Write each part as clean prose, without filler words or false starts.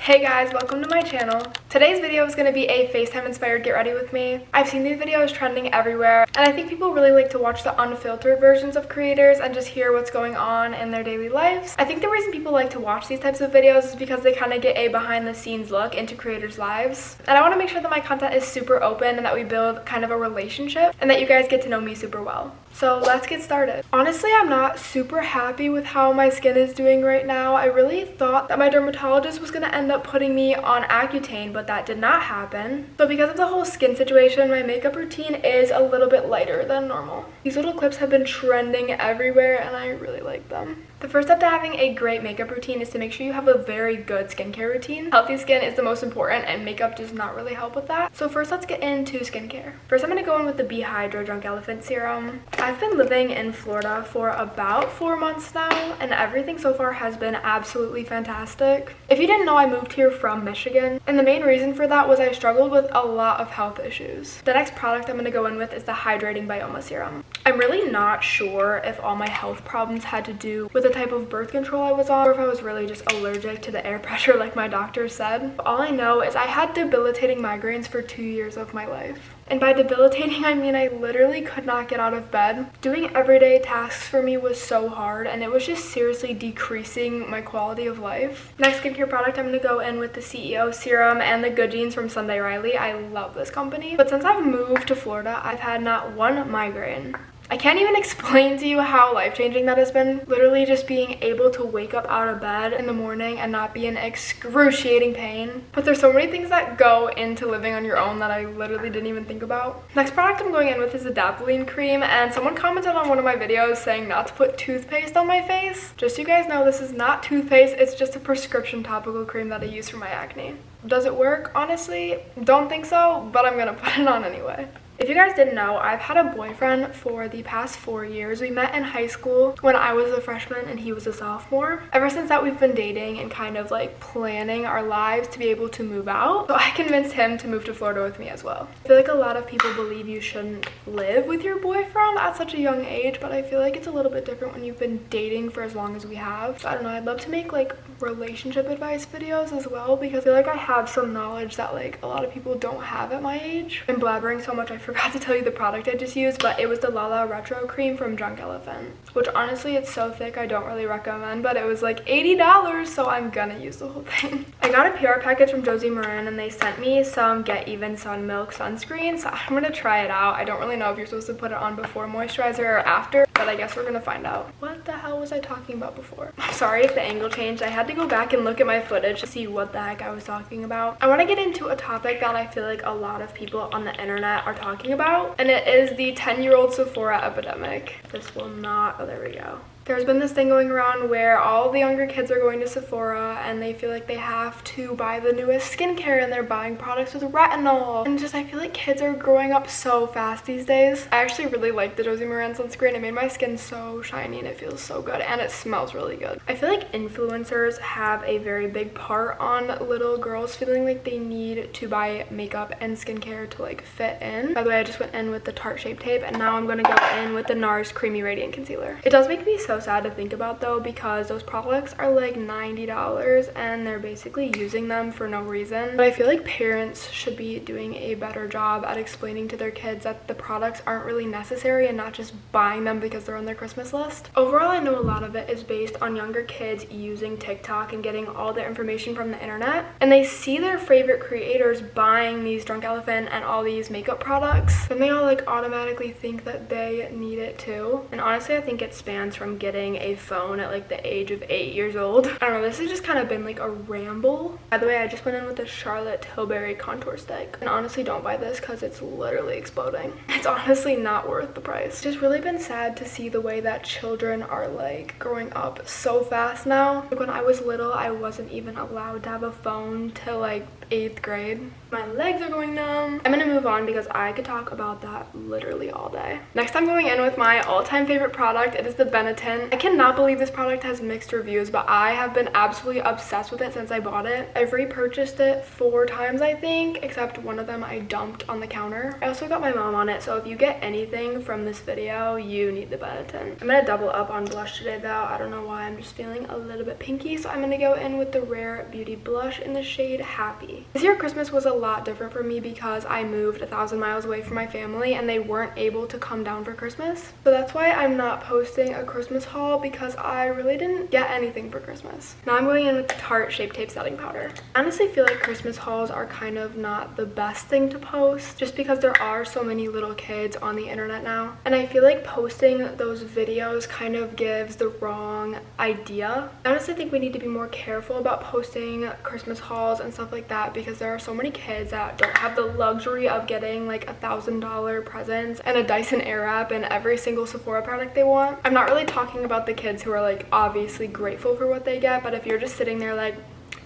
Hey guys, welcome to my channel. Today's video is going to be a FaceTime inspired get ready with me. I've seen these videos trending everywhere, and I think people really like to watch the unfiltered versions of creators and just hear what's going on in their daily lives. I think the reason people like to watch these types of videos is because they kind of get a behind the scenes look into creators' lives. And I want to make sure that my content is super open and that we build kind of a relationship and that you guys get to know me super well. So let's get started. Honestly, I'm not super happy with how my skin is doing right now. I really thought that my dermatologist was going to end up putting me on Accutane, but that did not happen. So because of the whole skin situation, my makeup routine is a little bit lighter than normal. These little clips have been trending everywhere and I really like them. The first step to having a great makeup routine is to make sure you have a very good skincare routine. Healthy skin is the most important and makeup does not really help with that. So first let's get into skincare. First I'm going to go in with the Be Hydro Drunk Elephant Serum. I've been living in Florida for about 4 months now and everything so far has been absolutely fantastic. If you didn't know, I moved here from Michigan and the main reason for that was I struggled with a lot of health issues. The next product I'm going to go in with is the Hydrating Bioma Serum. I'm really not sure if all my health problems had to do with the type of birth control I was on or if I was really just allergic to the air pressure like my doctor said. All I know is I had debilitating migraines for 2 years of my life. And by debilitating, I mean I literally could not get out of bed. Doing everyday tasks for me was so hard and it was just seriously decreasing my quality of life. Next skincare product, I'm going to go in with the CEO Serum and the Good Genes from Sunday Riley. I love this company. But since I've moved to Florida, I've had not one migraine. I can't even explain to you how life-changing that has been. Literally just being able to wake up out of bed in the morning and not be in excruciating pain. But there's so many things that go into living on your own that I literally didn't even think about. Next product I'm going in with is the Adapalene cream, and someone commented on one of my videos saying not to put toothpaste on my face. Just so you guys know, this is not toothpaste, it's just a prescription topical cream that I use for my acne. Does it work? Honestly, don't think so, but I'm gonna put it on anyway. If you guys didn't know, I've had a boyfriend for the past 4 years. We met in high school when I was a freshman and he was a sophomore. Ever since that, we've been dating and kind of like planning our lives to be able to move out. So I convinced him to move to Florida with me as well. I feel like a lot of people believe you shouldn't live with your boyfriend at such a young age, but I feel like it's a little bit different when you've been dating for as long as we have. So I don't know, I'd love to make like relationship advice videos as well because I feel like I have some knowledge that like a lot of people don't have at my age. I'm blabbering so much I forgot to tell you the product I just used, but it was the Lala Retro Cream from Drunk Elephant, which honestly it's so thick I don't really recommend, but it was like $80, so I'm gonna use the whole thing. I got a PR package from Josie Maran and they sent me some Get Even Sun Milk sunscreen, so I'm gonna try it out. I don't really know if you're supposed to put it on before moisturizer or after, but I guess we're gonna find out. What the hell was I talking about before? I'm sorry if the angle changed. I had to go back and look at my footage to see what the heck I was talking about. I want to get into a topic that I feel like a lot of people on the internet are talking about, and it is the 10-year-old Sephora epidemic. This will not, oh there we go. There's been this thing going around where all the younger kids are going to Sephora and they feel like they have to buy the newest skincare and they're buying products with retinol. And just I feel like kids are growing up so fast these days. I actually really like the Josie Maran sunscreen. It made my skin so shiny and it feels so good and it smells really good. I feel like influencers have a very big part on little girls feeling like they need to buy makeup and skincare to like fit in. By the way, I just went in with the Tarte Shape Tape and now I'm going to go in with the NARS Creamy Radiant Concealer. It does make me so sad to think about though because those products are like $90 and they're basically using them for no reason. But I feel like parents should be doing a better job at explaining to their kids that the products aren't really necessary and not just buying them because they're on their Christmas list. Overall, I know a lot of it is based on younger kids using TikTok and getting all their information from the internet, and they see their favorite creators buying these Drunk Elephant and all these makeup products, then they all like automatically think that they need it too. And honestly, I think it spans from getting a phone at like the age of 8 years old. I don't know, this has just kind of been like a ramble. By the way, I just went in with the Charlotte Tilbury contour stick, and honestly don't buy this because it's literally exploding. It's honestly not worth the price. It's just really been sad to see the way that children are like growing up so fast now. Like when I was little, I wasn't even allowed to have a phone till like 8th grade. My legs are going numb. I'm gonna move on because I could talk about that literally all day. Next, I'm going in with my all-time favorite product. It is the Benetton gelatin. I cannot believe this product has mixed reviews, but I have been absolutely obsessed with it since I bought it. I've repurchased it 4 times, I think, except one of them I dumped on the counter. I also got my mom on it, so if you get anything from this video, you need the Benetton. I'm gonna double up on blush today though. I don't know why, I'm just feeling a little bit pinky, so I'm gonna go in with the Rare Beauty blush in the shade Happy. This year Christmas was a lot different for me because I moved 1,000 miles away from my family and they weren't able to come down for Christmas. So that's why I'm not posting a Christmas haul, because I really didn't get anything for Christmas. Now I'm going in with the Tarte Shape Tape Setting Powder. I honestly feel like Christmas hauls are kind of not the best thing to post just because there are so many little kids on the internet now. And I feel like posting those videos kind of gives the wrong idea. I honestly think we need to be more careful about posting Christmas hauls and stuff like that because there are so many kids that don't have the luxury of getting like $1,000 presents and a Dyson Airwrap and every single Sephora product they want. I'm not really talking about the kids who are like obviously grateful for what they get, but if you're just sitting there like,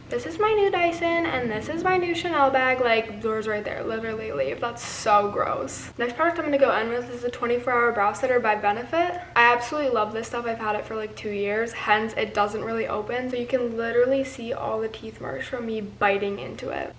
this is my new Dyson and this is my new Chanel bag, like doors right there, literally leave. That's so gross. Next product I'm gonna go in with is the 24-Hour Brow Setter by Benefit. I absolutely love this stuff. I've had it for like 2 years, hence it doesn't really open, so you can literally see all the teeth marks from me biting into it.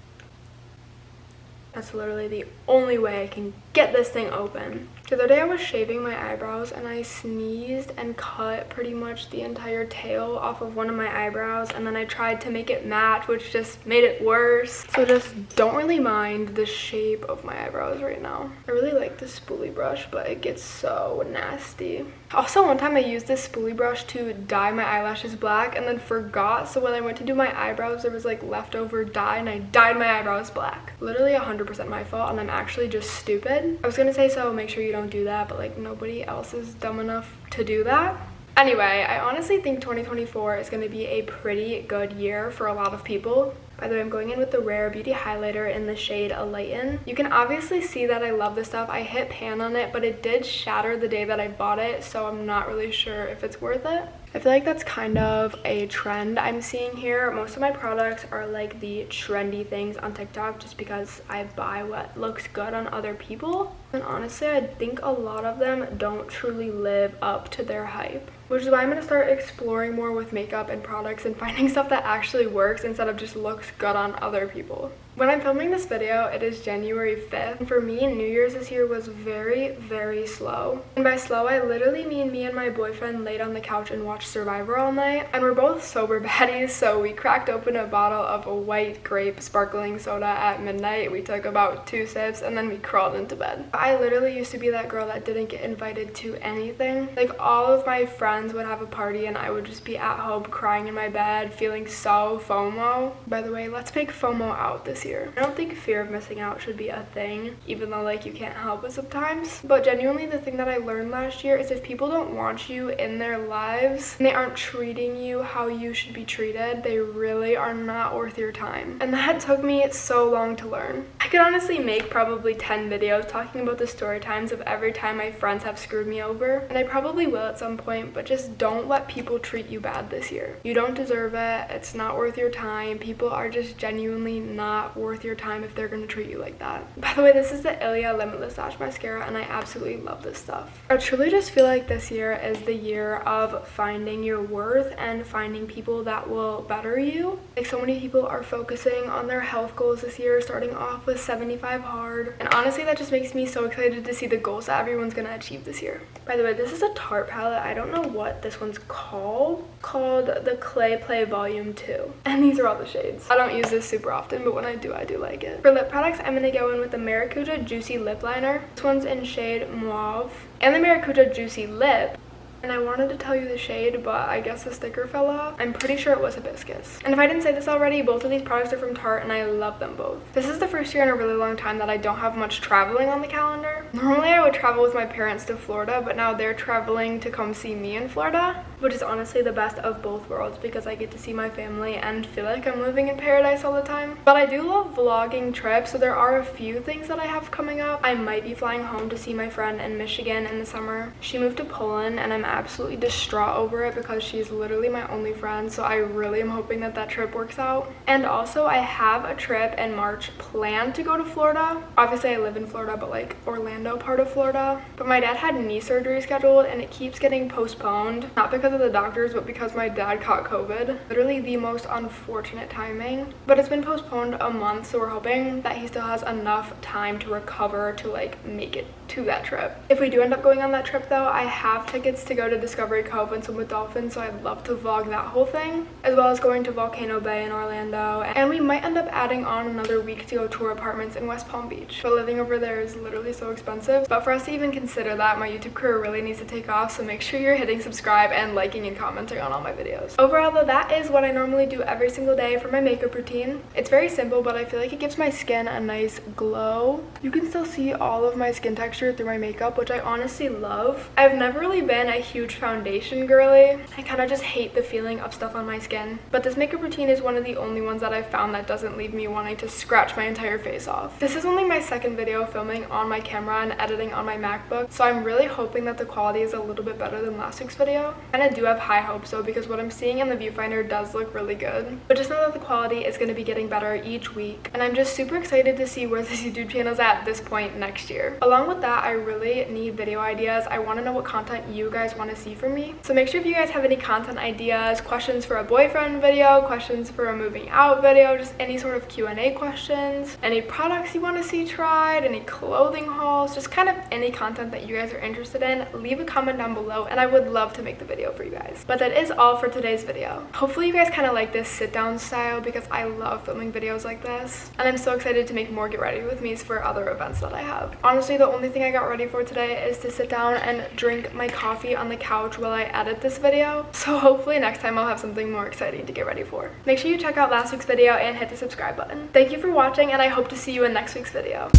That's literally the only way I can get this thing open. The other day I was shaving my eyebrows and I sneezed and cut pretty much the entire tail off of one of my eyebrows, and then I tried to make it matte, which just made it worse. So just don't really mind the shape of my eyebrows right now. I really like this spoolie brush, but it gets so nasty. Also, one time I used this spoolie brush to dye my eyelashes black and then forgot, so when I went to do my eyebrows there was like leftover dye and I dyed my eyebrows black. Literally 100% my fault, and I'm actually just stupid. I was gonna say, so make sure you don't do that, but like nobody else is dumb enough to do that. Anyway, I honestly think 2024 is going to be a pretty good year for a lot of people. By the way, I'm going in with the Rare Beauty highlighter in the shade Enlighten. You can obviously see that I love this stuff. I hit pan on it, but it did shatter the day that I bought it, so I'm not really sure if it's worth it. I feel like that's kind of a trend I'm seeing here. Most of my products are like the trendy things on TikTok just because I buy what looks good on other people. And honestly, I think a lot of them don't truly live up to their hype, which is why I'm going to start exploring more with makeup and products and finding stuff that actually works instead of just looks good on other people. When I'm filming this video, it is January 5th. And for me, New Year's this year was very, very slow. And by slow, I literally mean me and my boyfriend laid on the couch and watched Survivor all night. And we're both sober baddies, so we cracked open a bottle of a white grape sparkling soda at midnight. We took about 2 sips and then we crawled into bed. I literally used to be that girl that didn't get invited to anything. Like, all of my friends would have a party and I would just be at home crying in my bed, feeling so FOMO. By the way, let's make FOMO out this year. I don't think fear of missing out should be a thing, even though like you can't help it sometimes. But genuinely, the thing that I learned last year is if people don't want you in their lives and they aren't treating you how you should be treated, they really are not worth your time. And that took me so long to learn. I could honestly make probably 10 videos talking about the story times of every time my friends have screwed me over, and I probably will at some point, but just don't let people treat you bad this year. You don't deserve it. It's not worth your time. People are just genuinely not worth your time if they're gonna treat you like that. By the way, this is the Ilia Limitless Lash Mascara and I absolutely love this stuff. I truly just feel like this year is the year of finding your worth and finding people that will better you. Like, so many people are focusing on their health goals this year, starting off with 75 hard, and honestly that just makes me so excited to see the goals that everyone's gonna achieve this year. By the way, this is a Tarte palette. I don't know what this one's called the Clay Play Volume 2, and these are all the shades. I don't use this super often, but when I do like it. For lip products, I'm gonna go in with the Maracuja Juicy Lip Liner. This one's in shade Mauve, and the Maracuja Juicy Lip. And I wanted to tell you the shade, but I guess the sticker fell off. I'm pretty sure it was Hibiscus. And if I didn't say this already, both of these products are from Tarte and I love them both. This is the first year in a really long time that I don't have much traveling on the calendar. Normally I would travel with my parents to Florida, but now they're traveling to come see me in Florida, which is honestly the best of both worlds because I get to see my family and feel like I'm living in paradise all the time. But I do love vlogging trips, so there are a few things that I have coming up. I might be flying home to see my friend in Michigan in the summer. She moved to Poland and I'm absolutely distraught over it because she's literally my only friend, so I really am hoping that that trip works out. And also I have a trip in March planned to go to Florida. Obviously I live in Florida, but like Orlando part of Florida. But my dad had knee surgery scheduled and it keeps getting postponed, not because to the doctors, but because my dad caught COVID. Literally the most unfortunate timing. But it's been postponed a month, so we're hoping that he still has enough time to recover to like make it to that trip. If we do end up going on that trip though, I have tickets to go to Discovery Cove and swim with dolphins, so I'd love to vlog that whole thing, as well as going to Volcano Bay in Orlando. And we might end up adding on another week to go tour apartments in West Palm Beach. But living over there is literally so expensive. But for us to even consider that, my YouTube career really needs to take off, so make sure you're hitting subscribe and liking and commenting on all my videos. Overall though, that is what I normally do every single day for my makeup routine. It's very simple, but I feel like it gives my skin a nice glow. You can still see all of my skin texture through my makeup, which I honestly love. I've never really been a huge foundation girly. I kind of just hate the feeling of stuff on my skin. But this makeup routine is one of the only ones that I've found that doesn't leave me wanting to scratch my entire face off. This is only my second video filming on my camera and editing on my MacBook, so I'm really hoping that the quality is a little bit better than last week's video. And I do have high hopes though, because what I'm seeing in the viewfinder does look really good. But just know that the quality is going to be getting better each week, and I'm just super excited to see where this YouTube channel is at this point next year. Along with that, I really need video ideas. I want to know what content you guys want to see from me. So make sure if you guys have any content ideas, questions for a boyfriend video, questions for a moving out video, just any sort of Q&A questions, any products you want to see tried, any clothing hauls, just kind of any content that you guys are interested in, leave a comment down below and I would love to make the video for you guys. But that is all for today's video. Hopefully you guys kind of like this sit down style, because I love filming videos like this, and I'm so excited to make more get ready with me's for other events that I have. Honestly, the only thing I got ready for today is to sit down and drink my coffee on the couch while I edit this video. So hopefully next time I'll have something more exciting to get ready for. Make sure you check out last week's video and hit the subscribe button. Thank you for watching, and I hope to see you in next week's video.